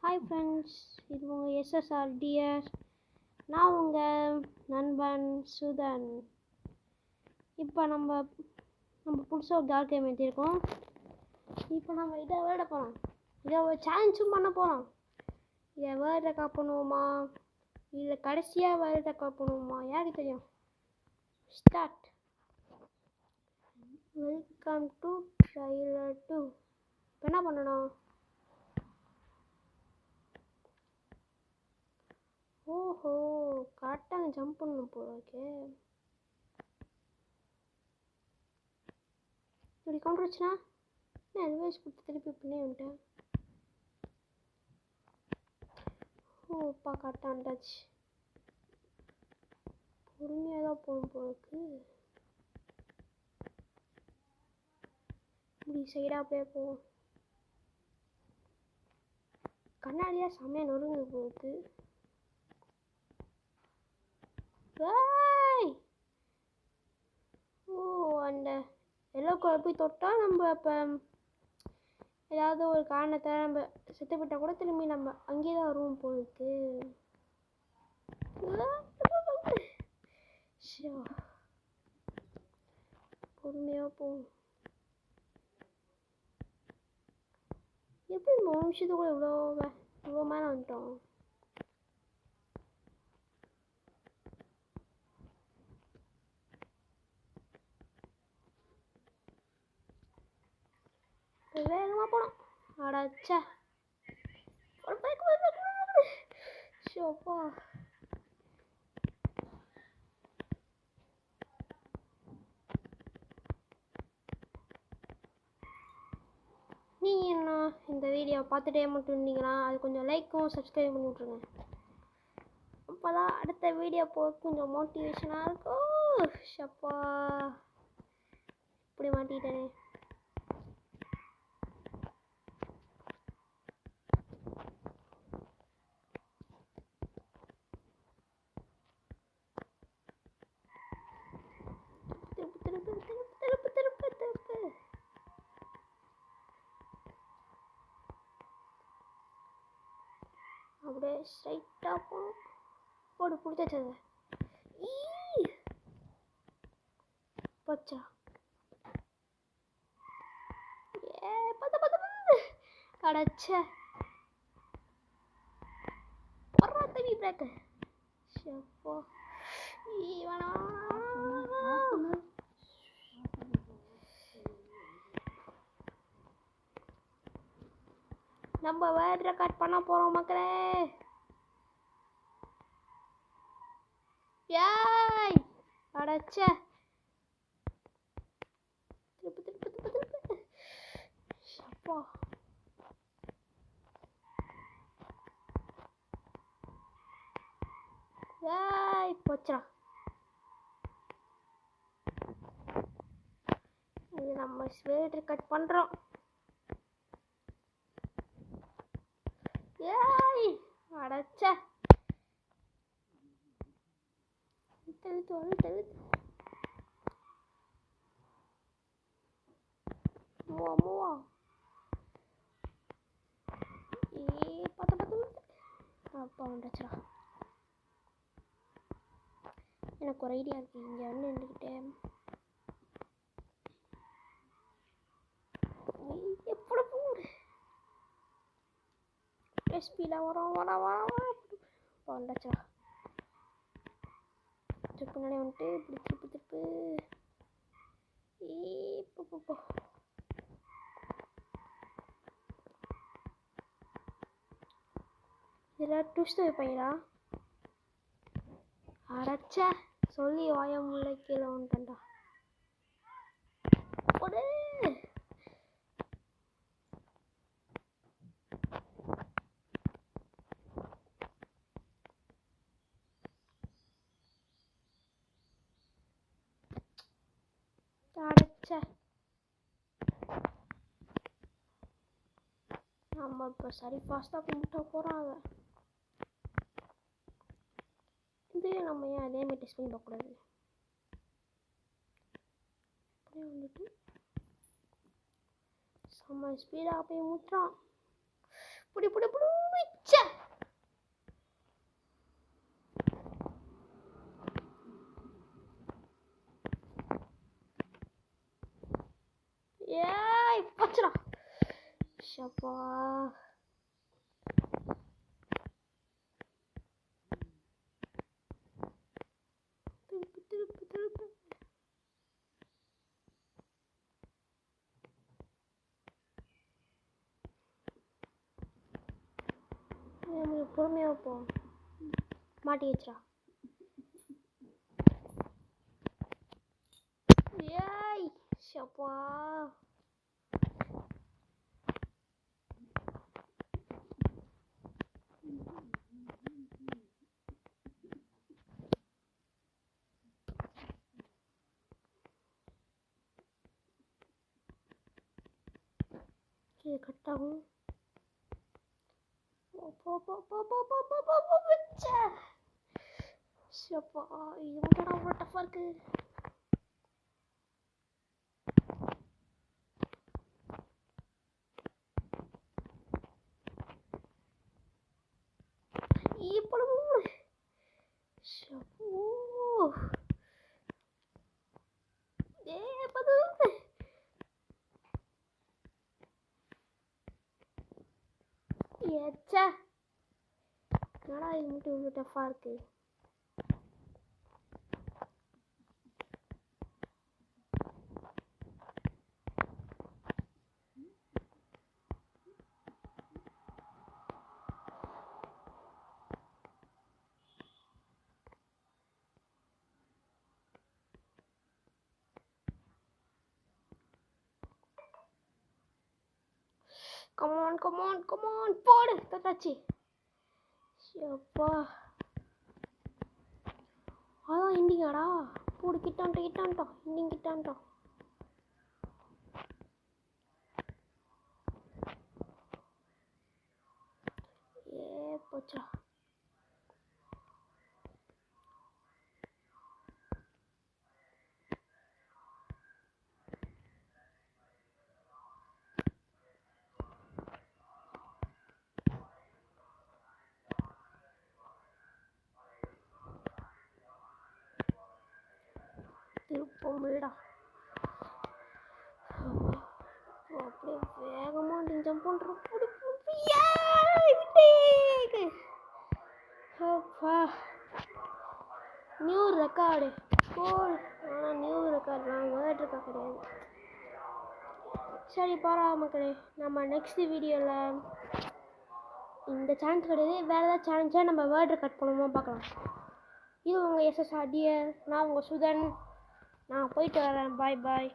Hi friends, இது உங்கள் SSR dear. நான் உங்கள் நண்பன் சுதன். இப்போ நம்ம புதுசாக ஒரு டார்க் கேம் எடுத்திருக்கோம். இப்போ நம்ம இதை விளையாட போகிறோம். இதை ஒரு சேலஞ்சும் பண்ண போகிறோம். இதை வேர்ல்ட் ரெக்கார்ட் பண்ணுவோமா இல்லை கடைசியாக வேர்ல்ட் ரெக்கார்ட் பண்ணுவோமா, யாருக்கு தெரியும். ஸ்டார்ட். Welcome to trailer 2. இப்போ என்ன பண்ணணும்? ஓஹோ, கரெக்டாக ஜம்ப் பண்ணணும் போல. ஓகே, இப்படி கவுண்டர் வச்சுனா அட்வைஸ் கொடுத்து திருப்பி பண்ணி வந்துட்டேன். ஓப்பா, கரெக்டாக வந்துட்டாச்சு. பொறுமையாக தான் போகணும் போலக்கு. இப்படி சைடாக அப்படியே போவோம். கண்ணாடியாக செம்மையாக நொறுங்குது போலக்கு. ஓ, அந்த எல்லோ கலர் போய் தொட்டால் நம்ம இப்போ ஏதாவது ஒரு காரணத்தை நம்ம செத்து போட்டால் கூட திரும்பி நம்ம அங்கேயே தான் வருவோம் போலுக்கு. பொறுமையாக போகும். எப்படி 3 நிமிஷத்துக்குள்ள இவ்வளோ மேலே வந்துட்டோம். வேகமாக போனோம். அடாச்சா, ஷோப்பா. நீங்கள் என்ன இந்த வீடியோ பார்த்துட்டே மட்டும் இருந்தீங்கன்னா அது கொஞ்சம் லைக்கும் சப்ஸ்கிரைப் பண்ணி விட்ருங்க. அப்போ தான் அடுத்த வீடியோ போக கொஞ்சம் மோட்டிவேஷனாக இருக்கும். ஷப்பா, இப்படி மாட்டிட்டேனே. அப்படியே ஸ்ட்ரைட்டாக போகணும். போடு, பிடிச்சது போச்சா. ஏ பத்து அடைச்ச போடுறா தண்ணி பிரேக்கு. ஷப்போ, நம்ம வேர்ல்ட் ரெக்கார்ட் பண்ண போகிறோம் மக்களே. ஏய் அடைச்ச திருப்பு. ஷப்பா, ஏய் போச்சா. இது நம்ம வேர்ல்ட் ரெக்கார்ட் பண்ணுறோம். ஏய் அடைச்ச தழுத்து. மூவா பத்து அப்பா வந்துச்சுடா. எனக்கு ஒரு ஐடியா இருக்கு. இங்கே வந்து நின்றுக்கிட்டே எப்படி போடு ஸ்பீடாக வரோம் வந்துச்சுடா. பின்னாடி வந்துட்டு இப்படி திருப்பு. போ இதில் ட்விஸ்ட் வைப்பீங்களா? அரைச்ச சொல்லி வாய முல்லை கீழே வந்துட்டா. ஒரு அடைச்ச நம்ம இப்போ சரி ஃபாஸ்ட்டாக கும்பிட்டா போகிறாங்க. இது நம்ம ஏன் அதே மாதிரி டெஸ்ட் பண்ணி பார்க்கக்கூடாது. அப்படியே வந்துட்டு செம்ம ஸ்பீடாக போய் முட்டுறான். புடி அப்பா திருப்பு பொறுமையாக போ. மாட்டி வச்சுரா. ஏய் ஷப்பா இது கட் ஆகும். ஷப்பா இது மட்டும் அவ்வளோ டஃப்பாக இருக்கு. என்னடா இது மட்டும் இவ்வளோ டஃப்பாக இருக்கு. கமான் போடு தட்டாச்சு. அப்பா அதான் இண்டிங்காடா. போடு கிட்டான்ட்டோம் இண்டிங் கிட்டான்ட்டோம். போச்சா திருப்போம்டா. அப்படியே வேகமாக ஜம்ப் பண்ணுறோம். நியூ ரெக்கார்டு போல். ஆனால் நியூ ரெக்கார்டு நான் வேர்ட் ரெக்கார்ட் கிடையாது. சரி பரவாயில்ல மக்களே, நம்ம நெக்ஸ்ட் வீடியோவில் இந்த சேலஞ்ச் கிடையாது, வேறு ஏதாவது சேலஞ்சாக நம்ம வேர்ட் ரெக்கார்ட் பண்ணுவோமா பார்க்கலாம். இது உங்கள் SSR டியர். நான் உங்கள் சுதன். நான் போயிட்டு வரேன். பாய்.